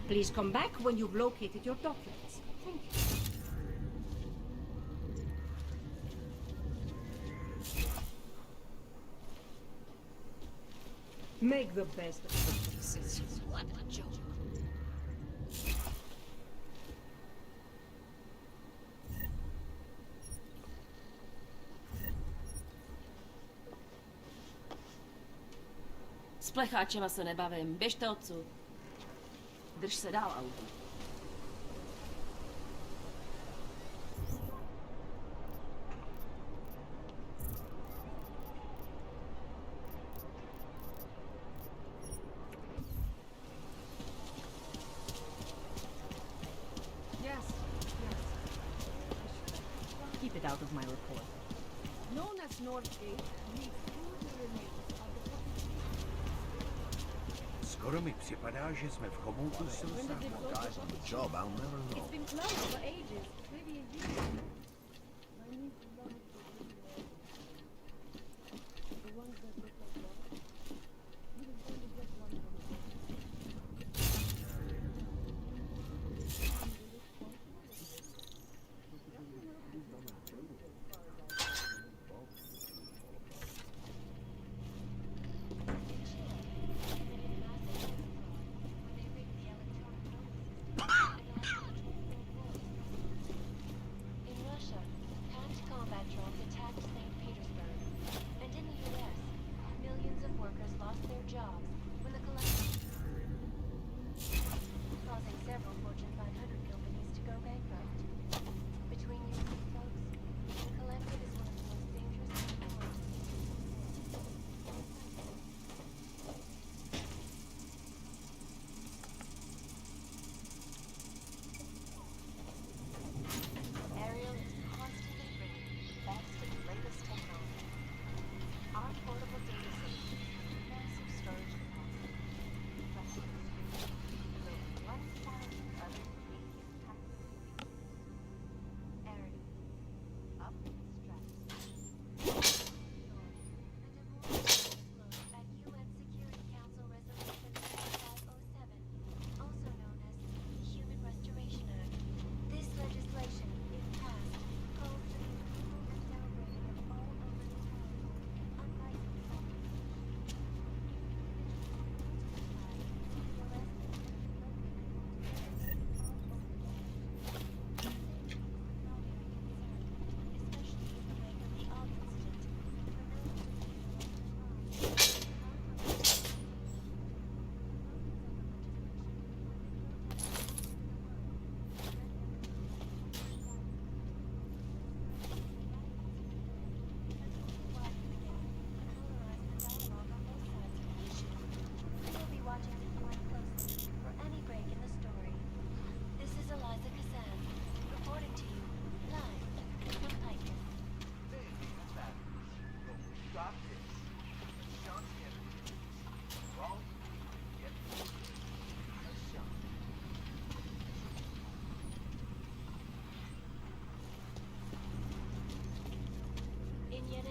Please come back when you've located your documents. Thank you. Make the best of it. What a joke. S plecháčema se nebavím. Běžte odsud. Drž se dál, auto. Keep it out of my report. Known as Northgate, leaves the remains of the Skoro mi připadá, že jsme v chomoutu Silsa. Guys on the job, I'll never know. It's been closed for ages. Maybe a year. I need to learn the ones that look like that. You will only get one of them.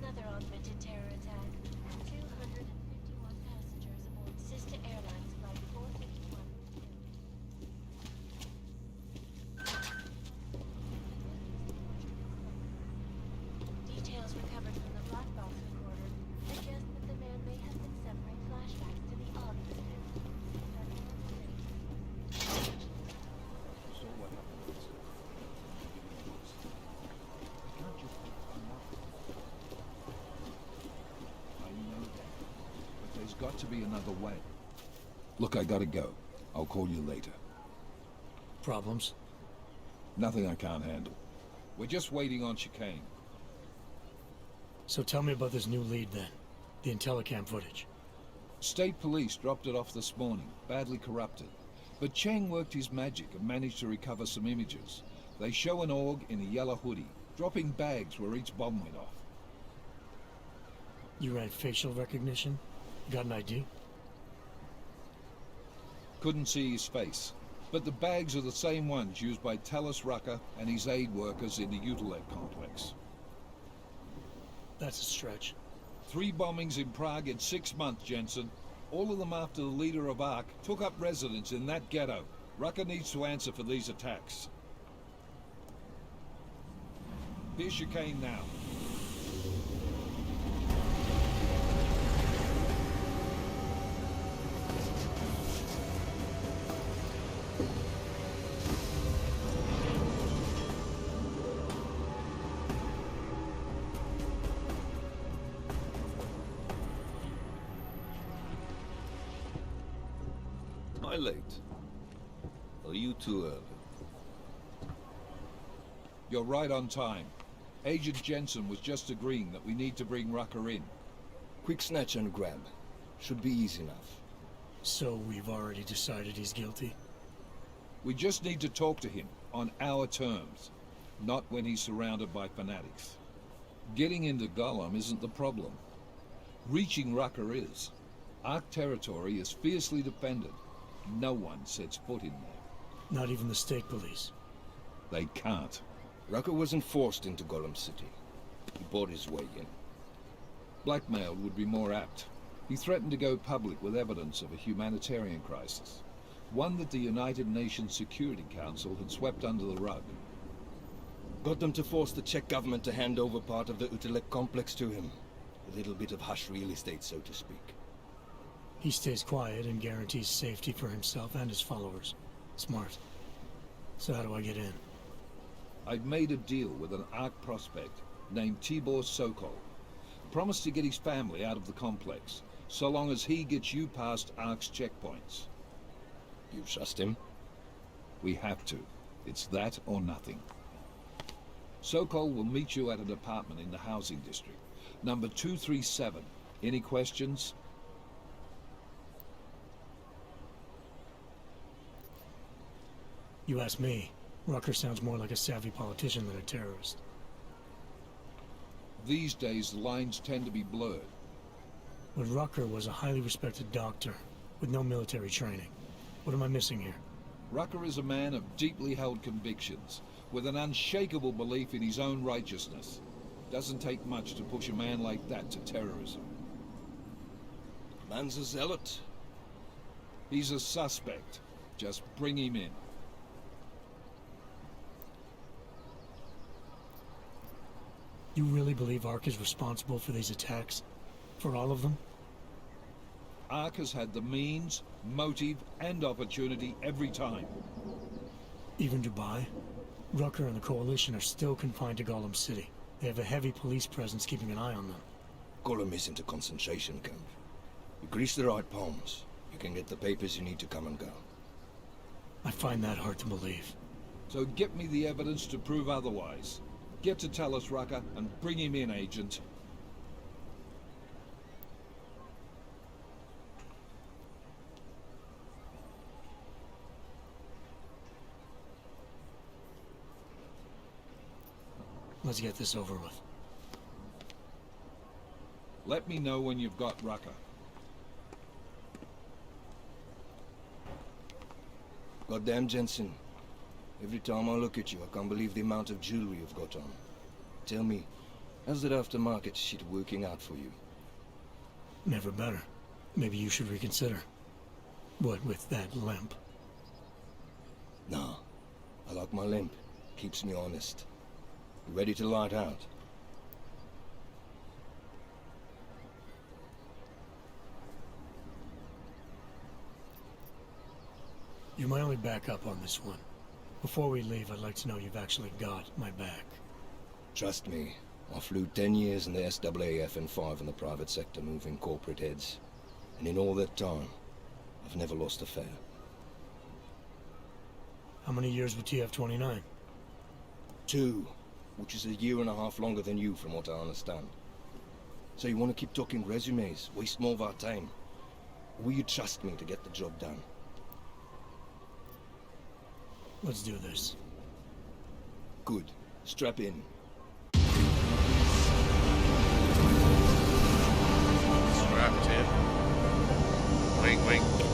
Another augmented terror attack. 251 passengers aboard sister airlines flight 451. Details recovered from the black box recorder suggest that the man may have been suffering flashbacks to the August event. So what happened? Can't just There's got to be another way. Look, I gotta go. I'll call you later. Problems? Nothing I can't handle. We're just waiting on chicane. So tell me about this new lead then. The Intellicam footage. State police dropped it off this morning, badly corrupted. But Cheng worked his magic and managed to recover some images. They show an org in a yellow hoodie, dropping bags where each bomb went off. You ran facial recognition? Got an ID? Couldn't see his face, but the bags are the same ones used by Talis Rucker and his aid workers in the Utilet complex. That's a stretch. 3 bombings in Prague in 6 months, Jensen. All of them after the leader of ARC took up residence in that ghetto. Rucker needs to answer for these attacks. Here's your cane now. Am I late? Are you too early? You're right on time. Agent Jensen was just agreeing that we need to bring Rucker in. Quick snatch and grab. Should be easy enough. So we've already decided he's guilty? We just need to talk to him on our terms, not when he's surrounded by fanatics. Getting into Gollum isn't the problem. Reaching Rucker is. Ark territory is fiercely defended. No one sets foot in there. Not even the state police? They can't. Rucker wasn't forced into Gollum City. He bought his way in. Blackmailed would be more apt. He threatened to go public with evidence of a humanitarian crisis. One that the United Nations Security Council had swept under the rug. Got them to force the Czech government to hand over part of the Utilek complex to him. A little bit of hush real estate, so to speak. He stays quiet and guarantees safety for himself and his followers. Smart. So how do I get in? I've made a deal with an Ark prospect named Tibor Sokol. Promised to get his family out of the complex, so long as he gets you past Ark's checkpoints. You trust him? We have to. It's that or nothing. Sokol will meet you at an apartment in the housing district. Number 237. Any questions? You ask me. Rucker sounds more like a savvy politician than a terrorist. These days, the lines tend to be blurred. But Rucker was a highly respected doctor, with no military training. What am I missing here? Rucker is a man of deeply held convictions, with an unshakable belief in his own righteousness. Doesn't take much to push a man like that to terrorism. Man's a zealot. He's a suspect. Just bring him in. You really believe Ark is responsible for these attacks? For all of them? Ark has had the means, motive, and opportunity every time. Even Dubai? Rucker and the Coalition are still confined to Gollum City. They have a heavy police presence keeping an eye on them. Gollum isn't a concentration camp. You grease the right palms, you can get the papers you need to come and go. I find that hard to believe. So get me the evidence to prove otherwise. Get to tell us, Rucker, and bring him in, Agent. Let's get this over with. Let me know when you've got Rucker. Goddamn, Jensen. Every time I look at you, I can't believe the amount of jewelry you've got on. Tell me, how's that aftermarket shit working out for you? Never better. Maybe you should reconsider. What with that limp? Nah, I like my limp. Keeps me honest. You ready to light out? You're my only backup on this one. Before we leave, I'd like to know you've actually got my back. Trust me, I flew 10 years in the SAAF and 5 in the private sector moving corporate heads. And in all that time, I've never lost a fare. How many years with TF-29? 2, which is a year and a half longer than you from what I understand. So you want to keep talking resumes, waste more of our time? Or will you trust me to get the job done? Let's do this. Good. Strap in. Strapped in. Wink, wink.